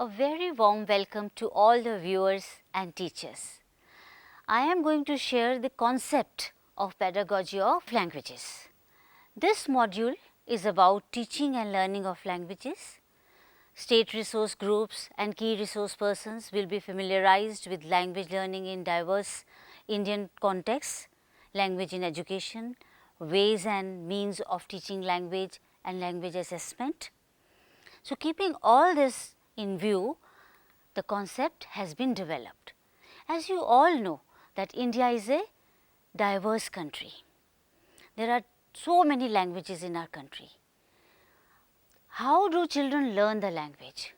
A very warm welcome to all the viewers and teachers. I am going to share the concept of pedagogy of languages. This module is about teaching and learning of languages. State resource groups and key resource persons will be familiarized with language learning in diverse Indian contexts, language in education, ways and means of teaching language and language assessment. So, keeping all this in view, the concept has been developed. As you all know that India is a diverse country. There are so many languages in our country. How do children learn the language?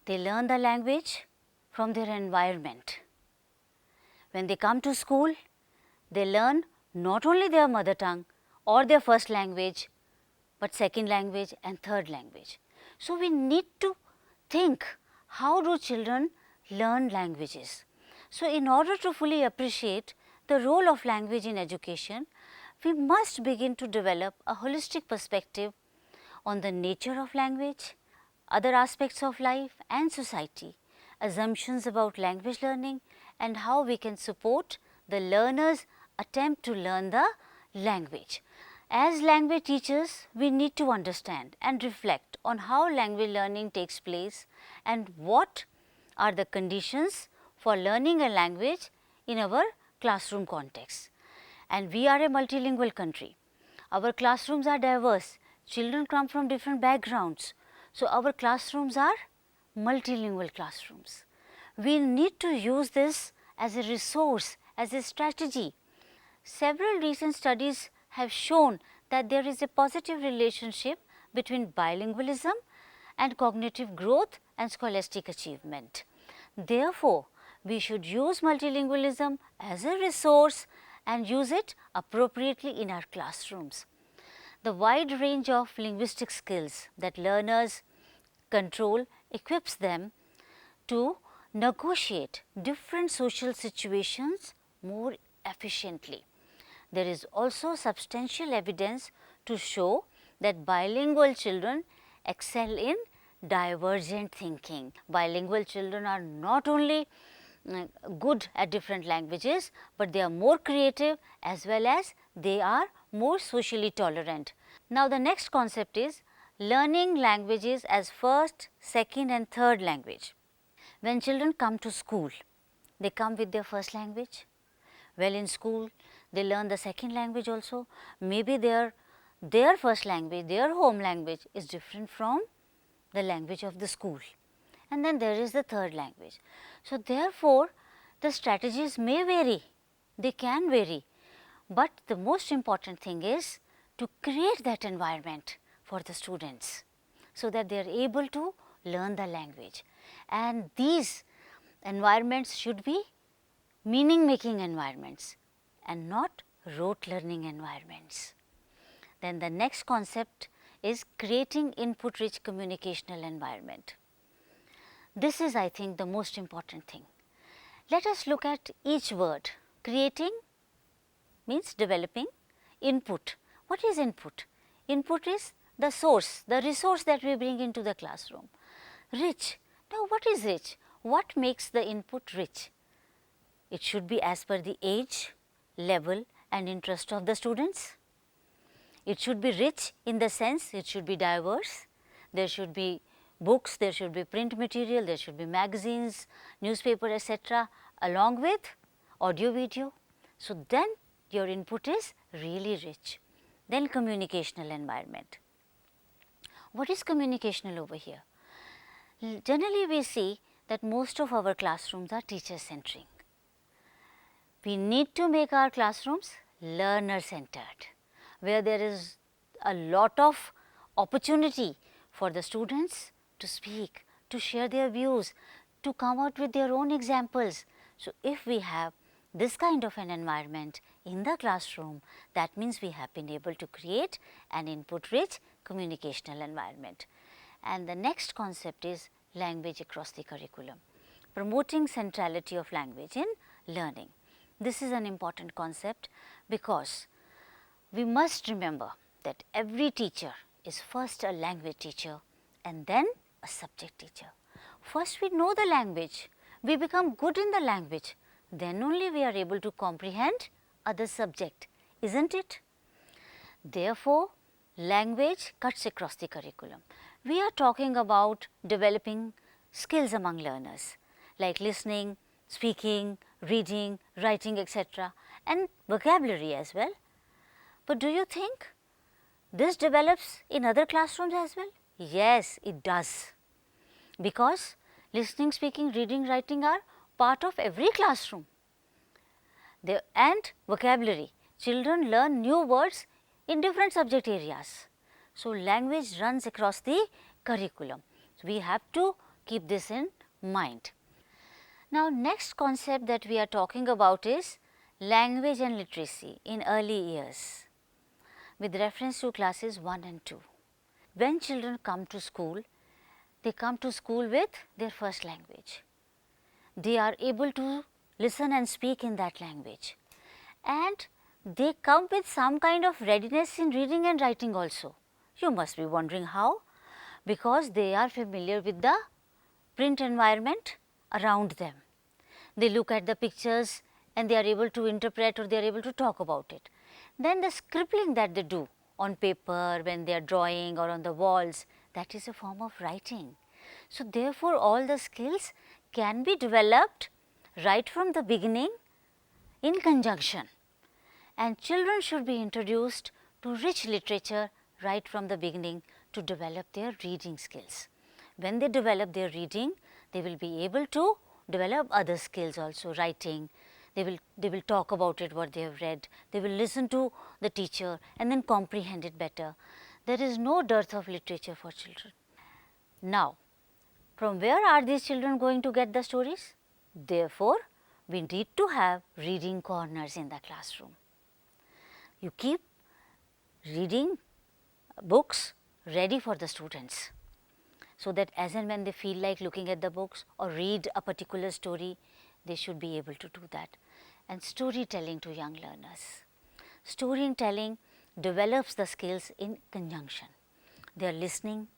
They learn the language from their environment. When they come to school, they learn not only their mother tongue or their first language, but second language and third language. So, we need to think, how do children learn languages? So, in order to fully appreciate the role of language in education, we must begin to develop a holistic perspective on the nature of language, other aspects of life and society, assumptions about language learning, and how we can support the learner's attempt to learn the language. As language teachers, we need to understand and reflect on how language learning takes place and what are the conditions for learning a language in our classroom context. And we are a multilingual country. Our classrooms are diverse. Children come from different backgrounds. So, our classrooms are multilingual classrooms. We need to use this as a resource, as a strategy. Several recent studies have shown that there is a positive relationship between bilingualism and cognitive growth and scholastic achievement. Therefore, we should use multilingualism as a resource and use it appropriately in our classrooms. The wide range of linguistic skills that learners control equips them to negotiate different social situations more efficiently. There is also substantial evidence to show that bilingual children excel in divergent thinking. Bilingual children are not only good at different languages, but they are more creative as well as they are more socially tolerant. Now, the next concept is learning languages as first, second and third language. When children come to school, they come with their first language. Well, in school, they learn the second language also. Maybe their first language, their home language is different from the language of the school. And then there is the third language. So, therefore, the strategies may vary, they can vary, but the most important thing is to create that environment for the students, so that they are able to learn the language. And these environments should be meaning making environments and not rote learning environments. Then the next concept is creating input rich communicational environment. This is, I think, the most important thing. Let us look at each word. Creating means developing. Input. What is input? Input is the source, the resource that we bring into the classroom. Rich. Now, what is rich? What makes the input rich? It should be as per the age, level and interest of the students. It should be rich in the sense it should be diverse. There should be books, there should be print material, there should be magazines, newspaper, etc., along with audio video. So, then your input is really rich. Then communicational environment. What is communicational over here? Generally, we see that most of our classrooms are teacher centric. We need to make our classrooms learner centered, where there is a lot of opportunity for the students to speak, to share their views, to come out with their own examples. So, if we have this kind of an environment in the classroom, that means we have been able to create an input rich communicational environment. And the next concept is language across the curriculum, promoting centrality of language in learning. This is an important concept because we must remember that every teacher is first a language teacher and then a subject teacher. First we know the language, we become good in the language, then only we are able to comprehend other subject, isn't it? Therefore, language cuts across the curriculum. We are talking about developing skills among learners like listening, speaking, reading, writing, etc., and vocabulary as well. But do you think this develops in other classrooms as well? Yes, it does, because listening, speaking, reading, writing are part of every classroom. And vocabulary, children learn new words in different subject areas. So, language runs across the curriculum. So, we have to keep this in mind. Now, next concept that we are talking about is language and literacy in early years with reference to classes 1 and 2. When children come to school, they come to school with their first language. They are able to listen and speak in that language, and they come with some kind of readiness in reading and writing also. You must be wondering how? Because they are familiar with the print environment around them. They look at the pictures and they are able to interpret, or they are able to talk about it. Then the scribbling that they do on paper when they are drawing or on the walls, that is a form of writing. So, therefore, all the skills can be developed right from the beginning in conjunction, and children should be introduced to rich literature right from the beginning to develop their reading skills. When they develop their reading, they will be able to develop other skills also, writing. They will talk about it, what they have read. They will listen to the teacher and then comprehend it better. There is no dearth of literature for children. Now, from where are these children going to get the stories? Therefore, we need to have reading corners in the classroom. You keep reading books ready for the students, so that as and when they feel like looking at the books or read a particular story, they should be able to do that. And storytelling to young learners. Storytelling develops the skills in conjunction. They are listening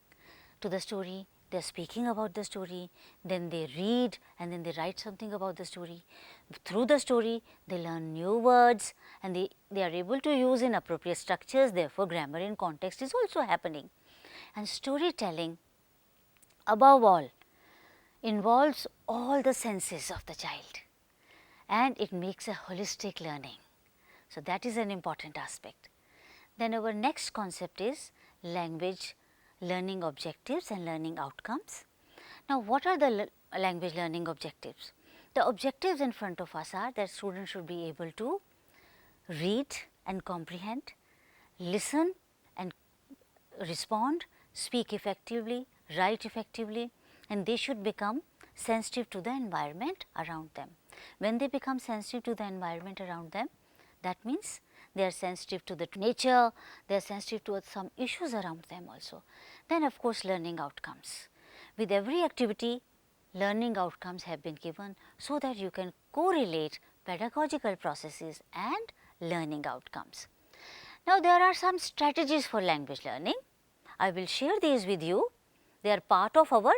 to the story, they are speaking about the story, then they read and then they write something about the story. Through the story, they learn new words and they are able to use in appropriate structures, therefore, grammar in context is also happening. And storytelling, above all, involves all the senses of the child, and it makes a holistic learning. So, that is an important aspect. Then our next concept is language learning objectives and learning outcomes. Now, what are the language learning objectives? The objectives in front of us are that students should be able to read and comprehend, listen and respond, speak effectively, write effectively, and they should become sensitive to the environment around them. When they become sensitive to the environment around them, that means they are sensitive to the nature, they are sensitive to some issues around them also. Then of course, learning outcomes. With every activity, learning outcomes have been given so that you can correlate pedagogical processes and learning outcomes. Now, there are some strategies for language learning. I will share these with you. They are part of our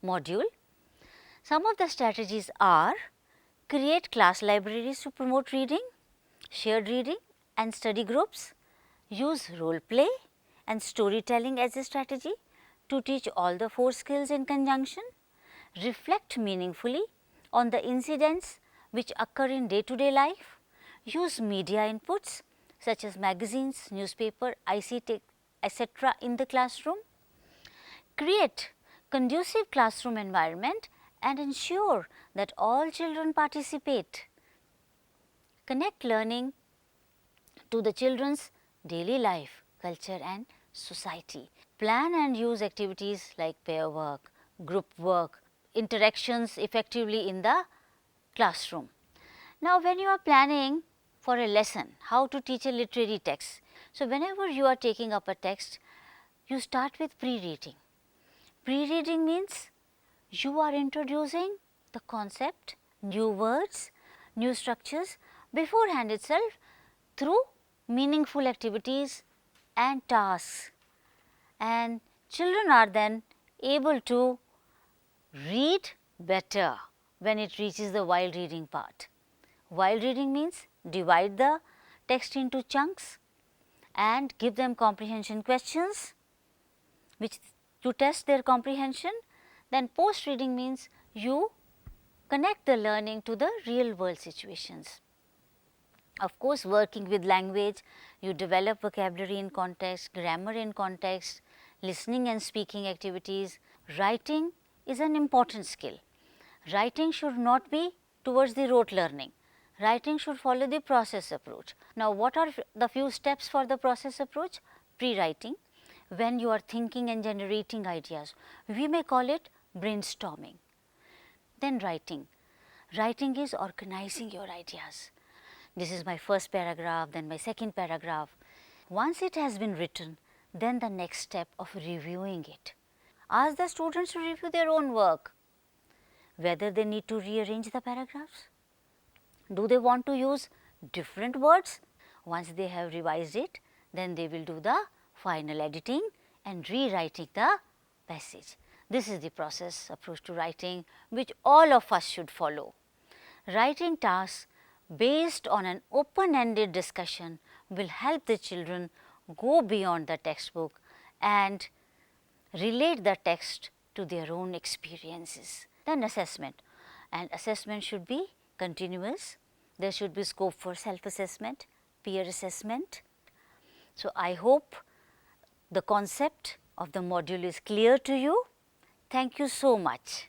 module. Some of the strategies are: create class libraries to promote reading, shared reading and study groups, use role play and storytelling as a strategy to teach all the 4 skills in conjunction, reflect meaningfully on the incidents which occur in day-to-day life, use media inputs such as magazines, newspaper, ICT, etc. in the classroom, create conducive classroom environment and ensure that all children participate. Connect learning to the children's daily life, culture and society. Plan and use activities like pair work, group work, interactions effectively in the classroom. Now, when you are planning for a lesson, how to teach a literary text. So, whenever you are taking up a text, you start with pre-reading. Pre-reading means you are introducing the concept, new words, new structures beforehand itself through meaningful activities and tasks, and children are then able to read better when it reaches the while reading part. While reading means divide the text into chunks and give them comprehension questions which to test their comprehension. Then post reading means you connect the learning to the real world situations. Of course, working with language, you develop vocabulary in context, grammar in context, listening and speaking activities. Writing is an important skill. Writing should not be towards the rote learning. Writing should follow the process approach. Now, what are the few steps for the process approach? Pre-writing, when you are thinking and generating ideas. We may call it brainstorming. Then writing. Writing is organizing your ideas. This is my first paragraph, then my second paragraph. Once it has been written, then the next step of reviewing it. Ask the students to review their own work, whether they need to rearrange the paragraphs. Do they want to use different words? Once they have revised it, then they will do the final editing and rewriting the passage. This is the process approach to writing which all of us should follow. Writing tasks based on an open-ended discussion will help the children go beyond the textbook and relate the text to their own experiences. Then assessment, and assessment should be continuous. There should be scope for self-assessment, peer assessment. So, I hope the concept of the module is clear to you. Thank you so much.